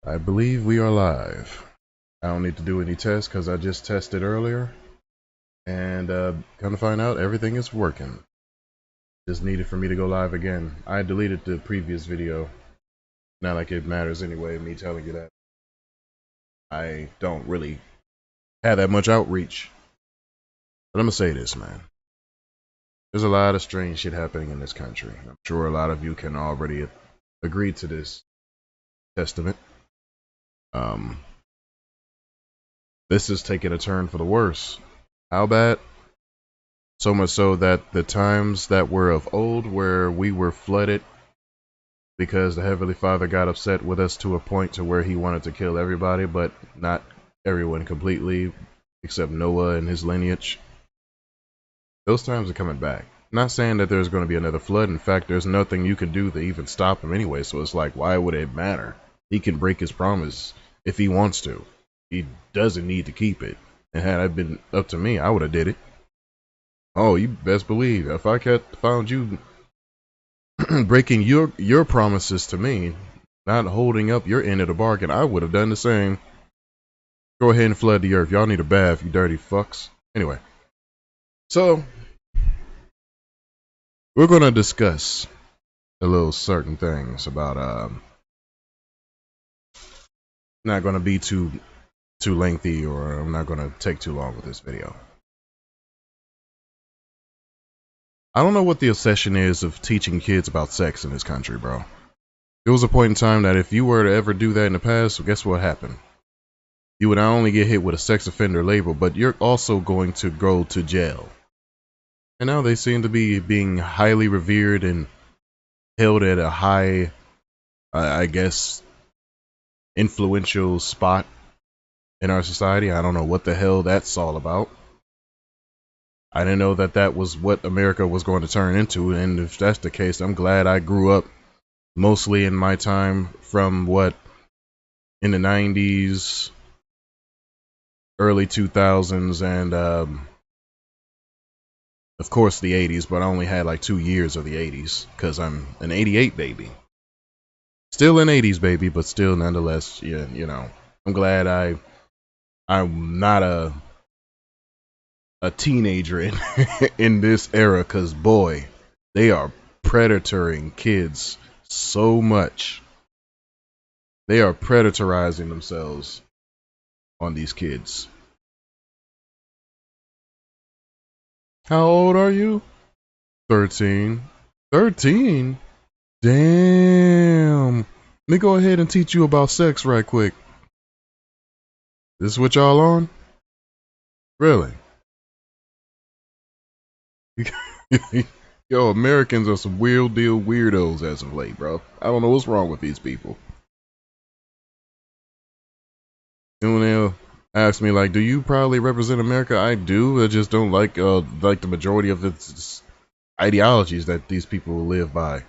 I believe we are live. I don't need to do any tests because I just tested earlier and come to find out everything is working. Just needed for me to go live again. I deleted the previous video. Not like it matters anyway, me telling you that. I don't really have that much outreach. But I'm gonna say this, man. There's a lot of strange shit happening in this country. I'm sure a lot of you can already agree to this testament. Um, this is taking a turn for the worse. How bad? So much so that the times that were of old where we were flooded because the Heavenly Father got upset with us to a point to where he wanted to kill everybody, but not everyone completely, except Noah and his lineage. Those times are coming back. Not saying that there's going to be another flood. In fact, there's nothing you can do to even stop him anyway, so it's like, why would it matter? He can break his promise if he wants to. He doesn't need to keep it. And had it been up to me, I would have did it. Oh, you best believe if I found you breaking your promises to me, not holding up your end of the bargain, I would have done the same. Go ahead and flood the earth. Y'all need a bath, you dirty fucks. Anyway, so we're gonna discuss a little certain things about not gonna be too lengthy, or I'm not gonna take too long with this video. I don't know what the obsession is of teaching kids about sex in this country, bro. There was a point in time that if you were to ever do that in the past, guess what happened? You would not only get hit with a sex offender label, but you're also going to go to jail. And now they seem to be being highly revered and held at a high, I guess, influential spot in our society. I don't know what the hell that's all about. I didn't know that that was what America was going to turn into, and if that's the case, I'm glad I grew up mostly in my time from what, in the 90s, early 2000s, and of course the 80s, but I only had like 2 years of the 80s because I'm an 88 baby. Still an 80s baby, but still nonetheless, yeah, you know, I'm glad I'm not a teenager in in this era, because boy, they are predatoring kids so much. They are predatorizing themselves on these kids. How old are you? 13. 13? Damn. Let me go ahead and teach you about sex right quick. This is what y'all on? Really? Yo, Americans are some weird deal weirdos as of late, bro. I don't know what's wrong with these people. And when they'll ask me, like, do you proudly represent America? I do. I just don't like the majority of its ideologies that these people live by.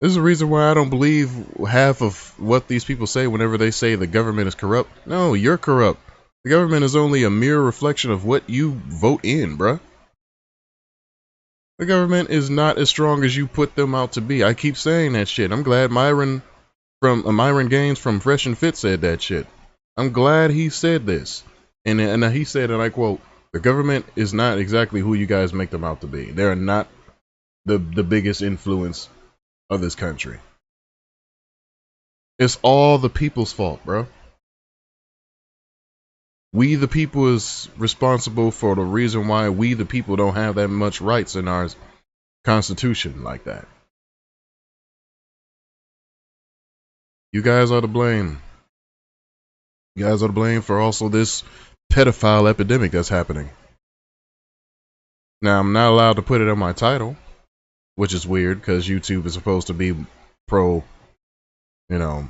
This is the reason why I don't believe half of what these people say whenever they say the government is corrupt. No, you're corrupt. The government is only a mere reflection of what you vote in, bruh. The government is not as strong as you put them out to be. I keep saying that shit. I'm glad Myron Gaines from Fresh and Fit said that shit. I'm glad he said this. And he said, and I quote, the government is not exactly who you guys make them out to be. They're not the biggest influence of this country. It's all the people's fault, bro. We the people is responsible for the reason why we the people don't have that much rights in our constitution like that. You guys are to blame. You guys are to blame for also this pedophile epidemic that's happening. Now, I'm not allowed to put it on my title, which is weird because YouTube is supposed to be pro, you know,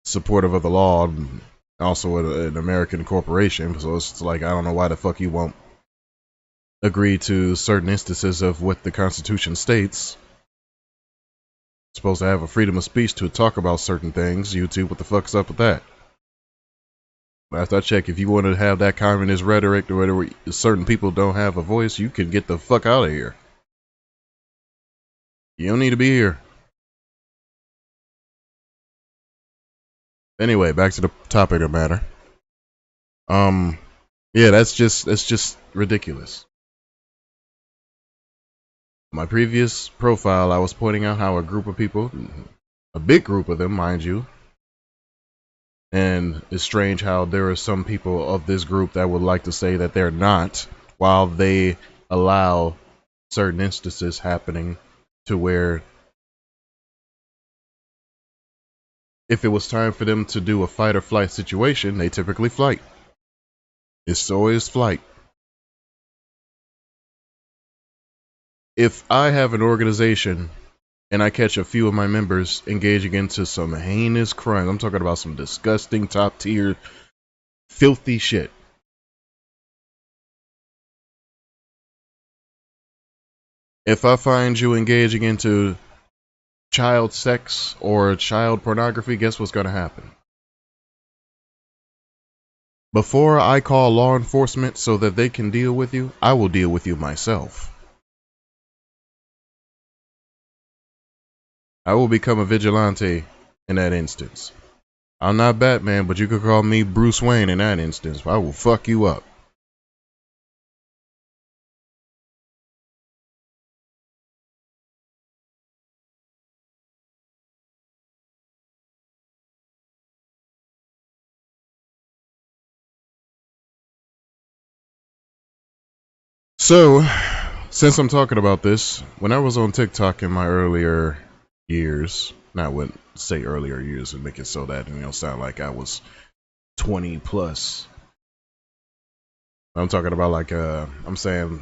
supportive of the law, and also an American corporation. So it's like, I don't know why the fuck you won't agree to certain instances of what the Constitution states. Supposed to have a freedom of speech to talk about certain things. YouTube, what the fuck's up with that? Last I check, if you want to have that communist rhetoric or whatever, certain people don't have a voice, you can get the fuck out of here. You don't need to be here. Anyway, back to the topic of matter. Um, yeah, that's just ridiculous. My previous profile, I was pointing out how a group of people, a big group of them, mind you, and it's strange how there are some people of this group that would like to say that they're not, while they allow certain instances happening to where if it was time for them to do a fight or flight situation, they typically flight. It's always flight. If I have an organization and I catch a few of my members engaging into some heinous crimes, I'm talking about some disgusting, top tier, filthy shit. If I find you engaging into child sex or child pornography, guess what's going to happen? Before I call law enforcement so that they can deal with you, I will deal with you myself. I will become a vigilante in that instance. I'm not Batman, but you could call me Bruce Wayne in that instance. I will fuck you up. So, since I'm talking about this, when I was on TikTok in my earlier years, not when say earlier years and make it so that sound like I was 20 plus. I'm talking about like I'm saying,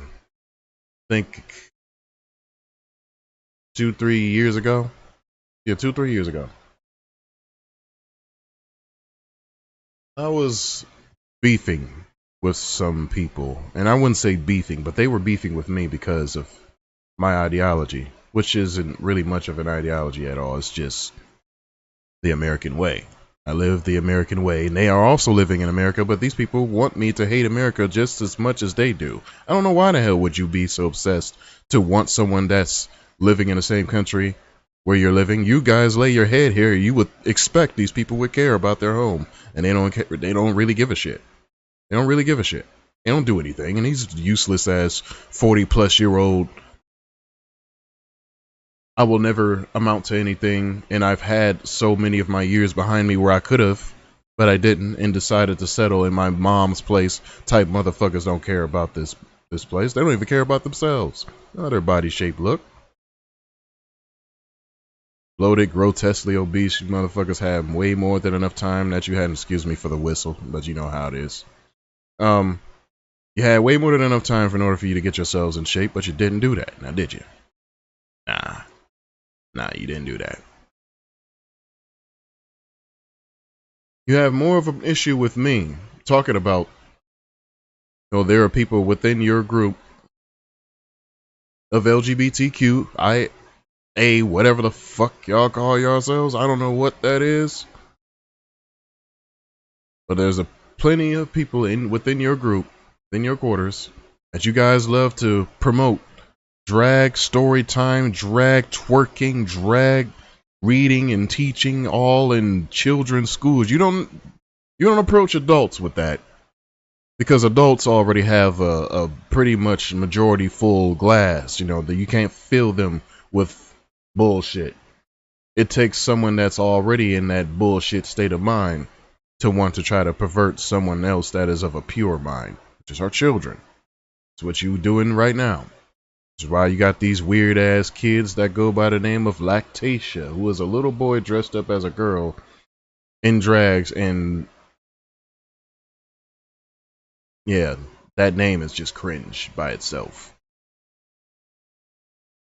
think 2-3 years ago. Yeah, 2-3 years ago. I was beefing with some people, and I wouldn't say beefing, but they were beefing with me because of my ideology, which isn't really much of an ideology at all. It's just the American way. I live the American way, and they are also living in America, but these people want me to hate America just as much as they do. I don't know why the hell would you be so obsessed to want someone that's living in the same country where you're living. You guys lay your head here. You would expect these people would care about their home, and they don't care. They don't really give a shit. They don't really give a shit. They don't do anything, and these useless ass 40-plus-year-old. I will never amount to anything, and I've had so many of my years behind me where I could have, but I didn't, and decided to settle in my mom's place. Type motherfuckers don't care about this place. They don't even care about themselves. How their body shape look. Bloated, grotesquely obese, you motherfuckers have way more than enough time that you had. Excuse me for the whistle, but you know how it is. You had way more than enough time in order for you to get yourselves in shape, but you didn't do that. Now, did you? Nah, you didn't do that. You have more of an issue with me talking about, there are people within your group of LGBTQ, whatever the fuck y'all call yourselves. I don't know what that is. But there's plenty of people within your group, in your quarters, that you guys love to promote drag story time, drag twerking, drag reading and teaching, all in children's schools. You don't approach adults with that, because adults already have a pretty much majority full glass. That you can't fill them with bullshit. It takes someone that's already in that bullshit state of mind to want to try to pervert someone else that is of a pure mind, which is our children. It's what you doing right now. Which is why you got these weird ass kids that go by the name of Lactatia, who is a little boy dressed up as a girl in drags, and yeah, that name is just cringe by itself.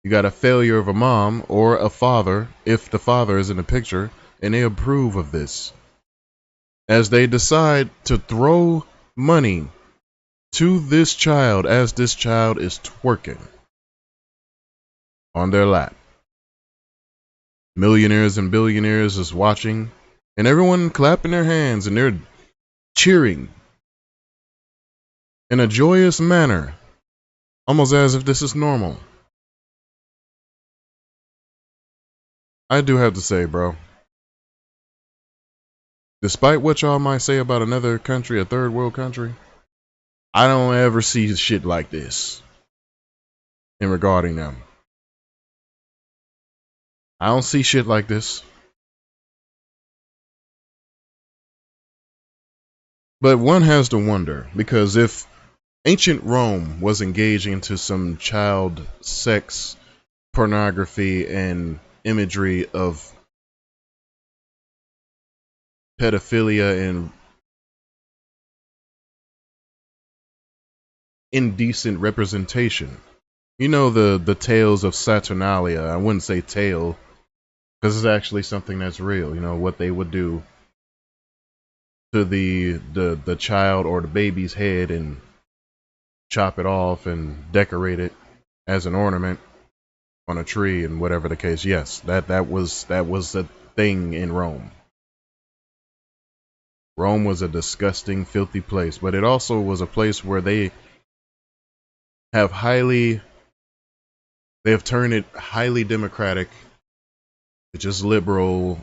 You got a failure of a mom or a father, if the father is in the picture, and they approve of this, as they decide to throw money to this child as this child is twerking on their lap. Millionaires and billionaires is watching, and everyone clapping their hands, and they're cheering in a joyous manner, almost as if this is normal. I do have to say, bro, Despite what y'all might say about another country, a third world country, I don't ever see shit like this in regarding them. I don't see shit like this. But one has to wonder, because if ancient Rome was engaging into some child sex, pornography, and imagery of pedophilia and indecent representation, you know, the tales of Saturnalia. I wouldn't say tale, because it's actually something that's real. You know what they would do to the child or the baby's head and chop it off and decorate it as an ornament on a tree and whatever the case. Yes, that was a thing in Rome. Rome was a disgusting, filthy place, but it also was a place where they have turned it highly democratic, just liberalistic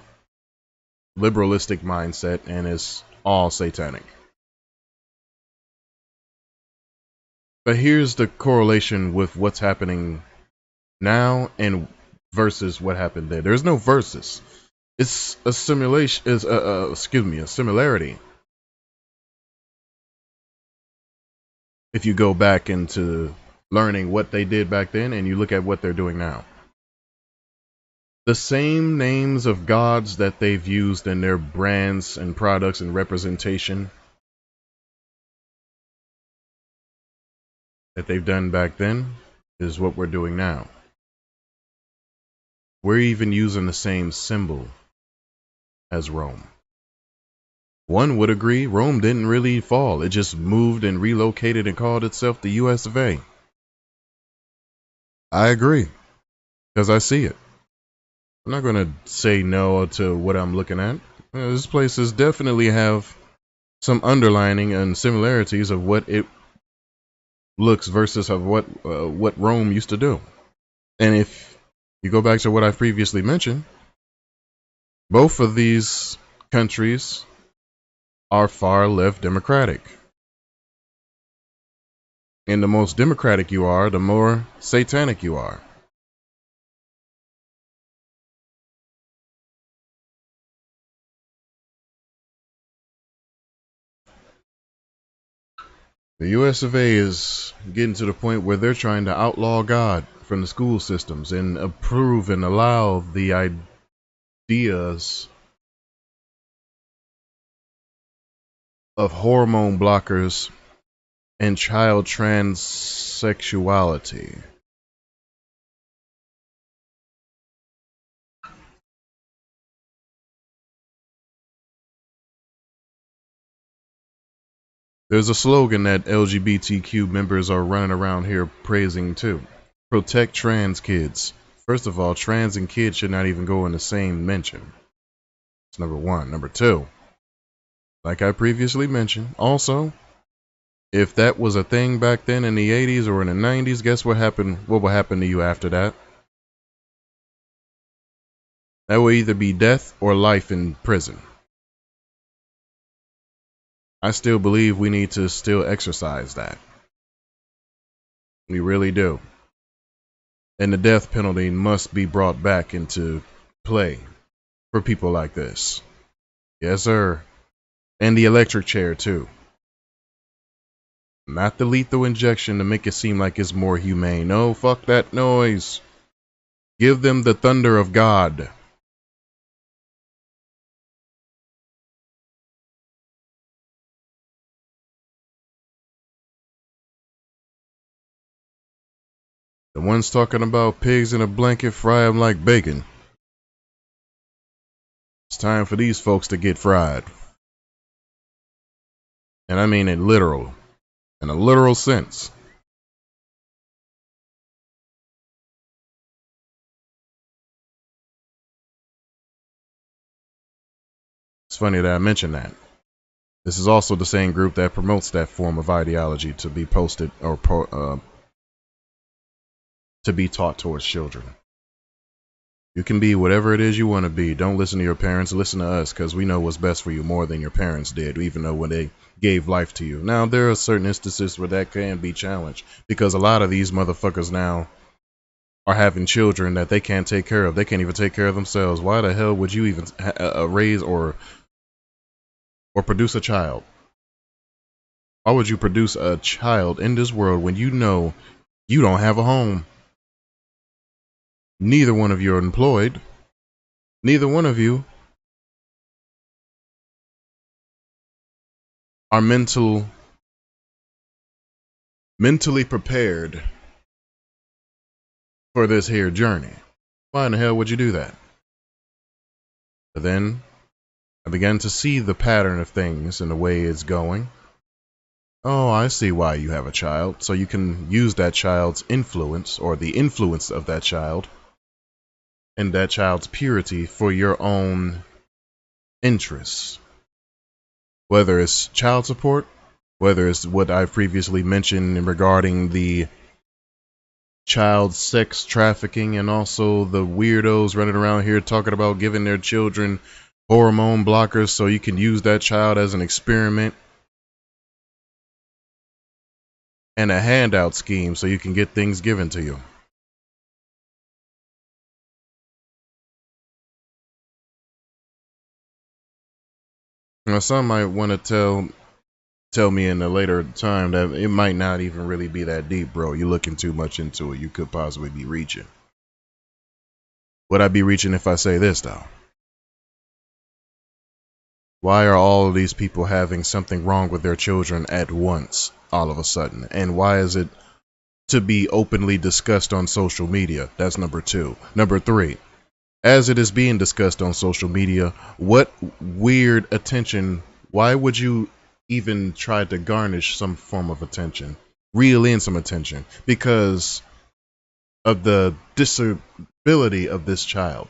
mindset, and it's all satanic. But here's the correlation with what's happening now and versus what happened there. There's no versus. It's a simulation. Is a similarity. If you go back into learning what they did back then and you look at what they're doing now, the same names of gods that they've used in their brands and products and representation that they've done back then is what we're doing now. We're even using the same symbol as Rome. One would agree Rome didn't really fall. It just moved and relocated and called itself the US of A. I agree, because I see it. I'm not going to say no to what I'm looking at. These places definitely have some underlining and similarities of what it looks versus of what Rome used to do. And if you go back to what I've previously mentioned, both of these countries are far left democratic. And the most democratic you are, the more satanic you are. The US of A is getting to the point where they're trying to outlaw God from the school systems and approve and allow the ideas of hormone blockers and child transsexuality. There's a slogan that LGBTQ members are running around here praising too. Protect trans kids. First of all, trans and kids should not even go in the same mention. That's number one. Number two, like I previously mentioned, also, if that was a thing back then in the 80s or in the 90s, guess what happened? What will happen to you after that? That will either be death or life in prison. I still believe we need to still exercise that. We really do. And the death penalty must be brought back into play for people like this. Yes, sir. And the electric chair, too. Not the lethal injection to make it seem like it's more humane. No, fuck that noise. Give them the thunder of God. The ones talking about pigs in a blanket, fry them like bacon. It's time for these folks to get fried. And I mean it literal. In a literal sense. It's funny that I mentioned that. This is also the same group that promotes that form of ideology to be posted or to be taught towards children. You can be whatever it is you want to be. Don't listen to your parents. Listen to us, because we know what's best for you more than your parents did, even though when they gave life to you. Now, there are certain instances where that can be challenged, because a lot of these motherfuckers now are having children that they can't take care of. They can't even take care of themselves. Why the hell would you even raise or produce a child? Why would you produce a child in this world when you know you don't have a home? Neither one of you are employed. Neither one of you are mentally prepared for this here journey. Why in the hell would you do that? But then I began to see the pattern of things and the way it's going. Oh, I see why you have a child. So you can use that child's influence, or the influence of that child, and that child's purity for your own interests. Whether it's child support, whether it's what I've previously mentioned regarding the child sex trafficking, and also the weirdos running around here talking about giving their children hormone blockers so you can use that child as an experiment, and a handout scheme so you can get things given to you. Now, some might want to tell me in a later time that it might not even really be that deep, bro. You're looking too much into it. You could possibly be reaching. Would I be reaching if I say this, though? Why are all of these people having something wrong with their children at once, all of a sudden? And why is it to be openly discussed on social media? That's number two. Number three, as it is being discussed on social media, what weird attention, why would you even try to garnish some form of attention, reel in some attention, because of the disability of this child?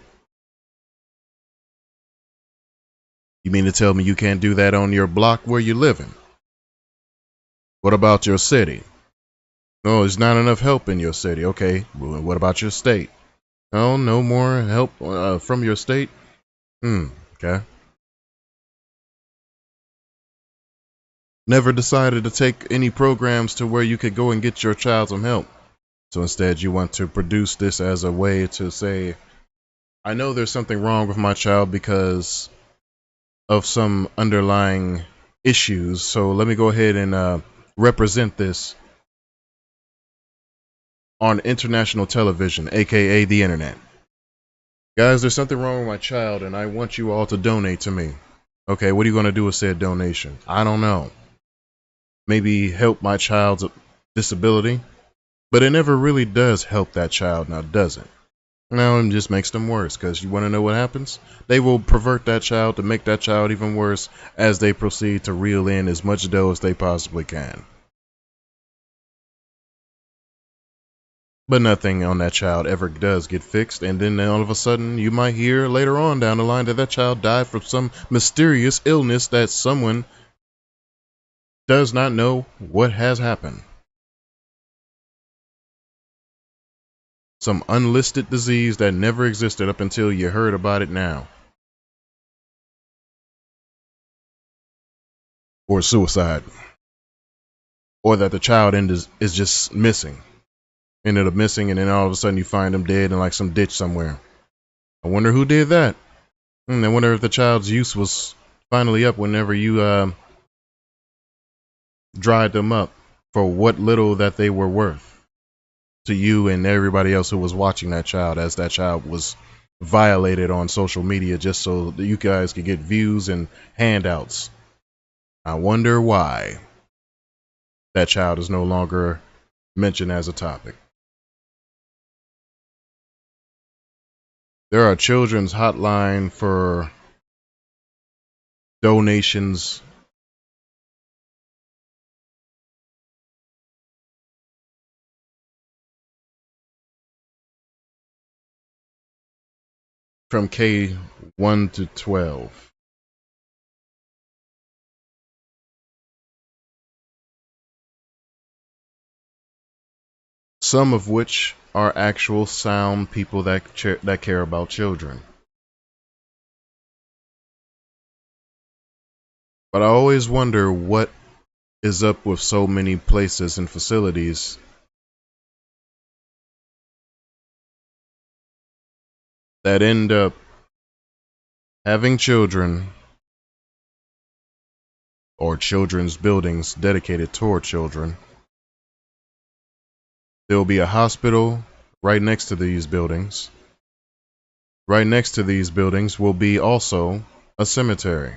You mean to tell me you can't do that on your block where you're living? What about your city? No, there's not enough help in your city. Okay, well, what about your state? Oh, no more help from your state? Okay. Never decided to take any programs to where you could go and get your child some help. So instead, you want to produce this as a way to say, I know there's something wrong with my child because of some underlying issues. So let me go ahead and represent this on international television, aka the internet. Guys, there's something wrong with my child and I want you all to donate to me. Okay, what are you going to do with said donation? I don't know. Maybe help my child's disability? But it never really does help that child, now does it? No, it just makes them worse, because you want to know what happens? They will pervert that child to make that child even worse as they proceed to reel in as much dough as they possibly can. But nothing on that child ever does get fixed, and then all of a sudden you might hear later on down the line that that child died from some mysterious illness that someone does not know what has happened. Some unlisted disease that never existed up until you heard about it now. Or suicide. Or that the child is just missing. Ended up missing, and then all of a sudden you find them dead in like some ditch somewhere. I wonder who did that. I wonder if the child's use was finally up whenever you dried them up for what little that they were worth to you and everybody else who was watching that child, as that child was violated on social media just so that you guys could get views and handouts. I wonder why that child is no longer mentioned as a topic. There are children's hotline for donations. From K1 to 12. Some of which are actual sound people that care about children. But I always wonder what is up with so many places and facilities that end up having children or children's buildings dedicated toward children. There will be a hospital right next to these buildings. Right next to these buildings will be also a cemetery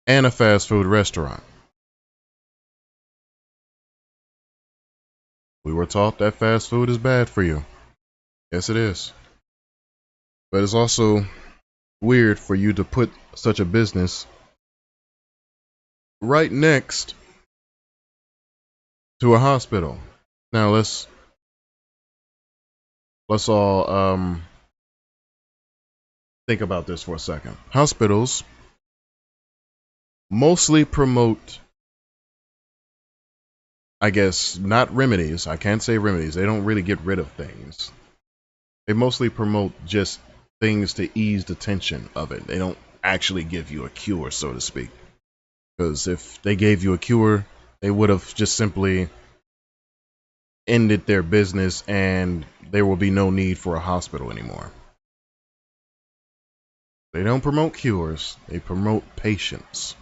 and a fast food restaurant. We were taught that fast food is bad for you. Yes, it is. But it's also weird for you to put such a business right next to a hospital. Now let's all think about this for a second. Hospitals mostly promote, I guess, not remedies. I can't say remedies. They don't really get rid of things. They mostly promote just things to ease the tension of it. They don't actually give you a cure, so to speak. Because if they gave you a cure, they would have just simply ended their business and there will be no need for a hospital anymore. They don't promote cures, they promote patience.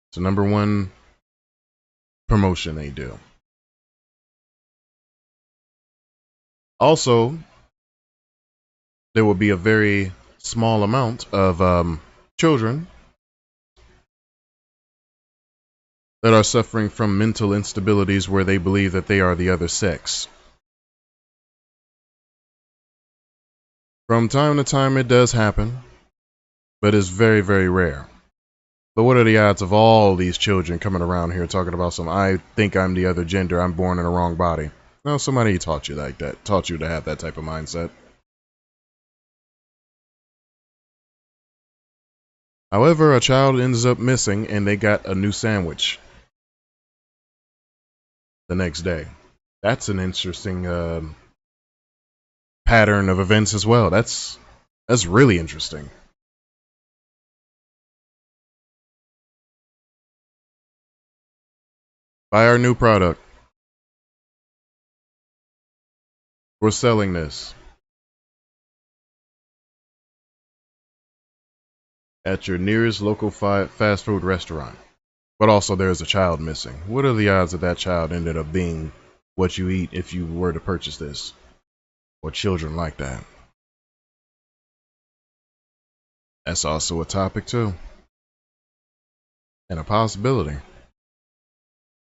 It's the number one promotion they do. Also, there will be a very small amount of children that are suffering from mental instabilities where they believe that they are the other sex. From time to time it does happen, but it's very, very rare. But what are the odds of all these children coming around here talking about I think I'm the other gender, I'm born in the wrong body? No, somebody taught you like that, taught you to have that type of mindset. However, a child ends up missing and they got a new sandwich the next day. That's an interesting pattern of events as well. That's really interesting. Buy our new product. We're selling this at your nearest local fast food restaurant. But also there's a child missing. What are the odds that that child ended up being what you eat if you were to purchase this? Or children like that? That's also a topic too. And a possibility.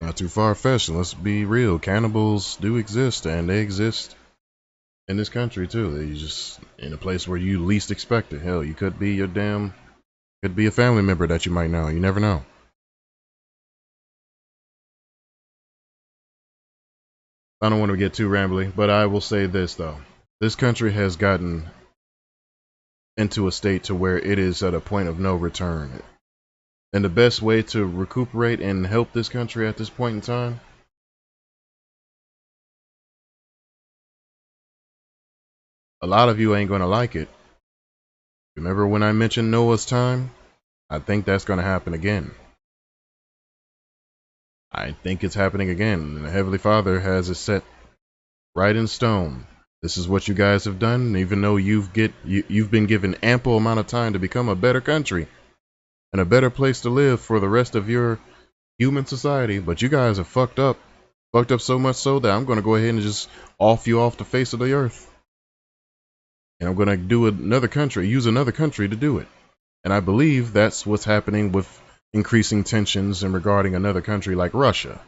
Not too far-fetched. Let's be real. Cannibals do exist, and they exist in this country too. They just in a place where you least expect it. Hell, you could be could be a family member that you might know. You never know. I don't want to get too rambly, but I will say this though. This country has gotten into a state to where it is at a point of no return. And the best way to recuperate and help this country at this point in time, a lot of you ain't going to like it. Remember when I mentioned Noah's time? I think that's going to happen again. I think it's happening again. And the Heavenly Father has it set right in stone. This is what you guys have done, even though you've been given ample amount of time to become a better country and a better place to live for the rest of your human society. But you guys have fucked up so much so that I'm going to go ahead and just off you off the face of the earth. And I'm going to use another country to do it. And I believe that's what's happening with increasing tensions and regarding another country like Russia.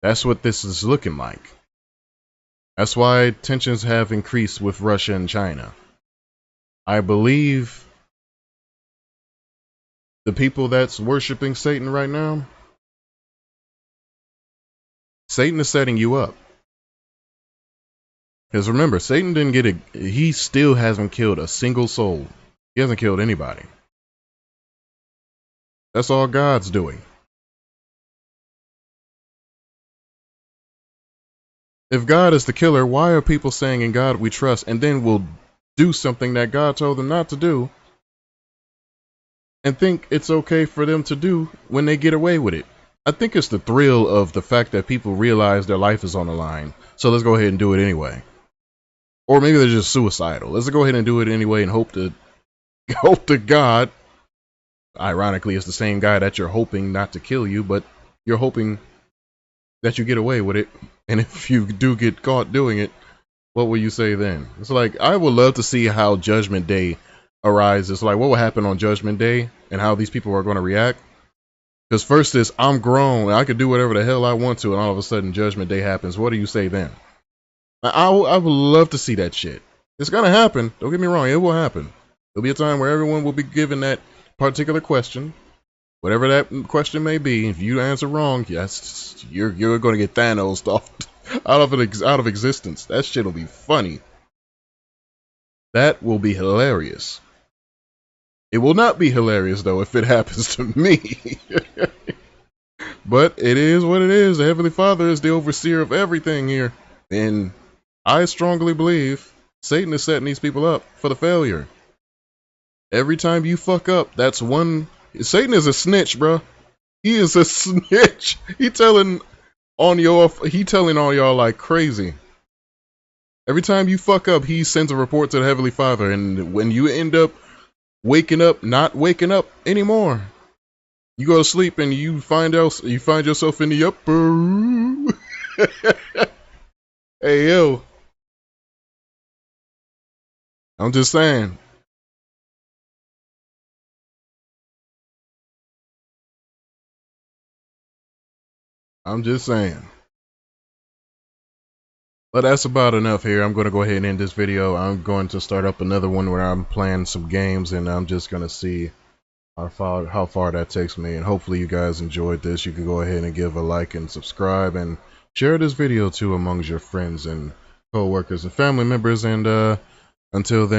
That's what this is looking like. That's why tensions have increased with Russia and China. I believe the people that's worshiping Satan right now, Satan is setting you up. Because remember, Satan didn't get it. He still hasn't killed a single soul. He hasn't killed anybody. That's all God's doing. If God is the killer, why are people saying in God we trust and then will do something that God told them not to do and think it's okay for them to do when they get away with it? I think it's the thrill of the fact that people realize their life is on the line. So let's go ahead and do it anyway. Or maybe they're just suicidal. Let's go ahead and do it anyway and hope to God. Ironically, it's the same guy that you're hoping not to kill you, but you're hoping that you get away with it. And if you do get caught doing it, what will you say then? It's like, I would love to see how Judgment Day arises. Like, what will happen on Judgment Day and how these people are going to react. Because first is, I'm grown, I can do whatever the hell I want to, and all of a sudden Judgment Day happens. What do you say then? I would love to see that shit. It's going to happen. Don't get me wrong. It will happen. There'll be a time where everyone will be given that particular question. Whatever that question may be, if you answer wrong, yes, you're going to get Thanos out of existence. That shit will be funny. That will be hilarious. It will not be hilarious, though, if it happens to me. But it is what it is. The Heavenly Father is the overseer of everything here. And I strongly believe Satan is setting these people up for the failure. Every time you fuck up, that's one. Satan is a snitch, bro. He is a snitch. He telling on all y'all like crazy. Every time you fuck up, he sends a report to the Heavenly Father, and when you end up waking up, not waking up anymore, you go to sleep and you find yourself in the upper. Hey yo, I'm just saying. I'm just saying. But that's about enough here. I'm going to go ahead and end this video. I'm going to start up another one where I'm playing some games, and I'm just going to see how far that takes me. And hopefully you guys enjoyed this. You can go ahead and give a like and subscribe and share this video too amongst your friends and co-workers and family members. And until then.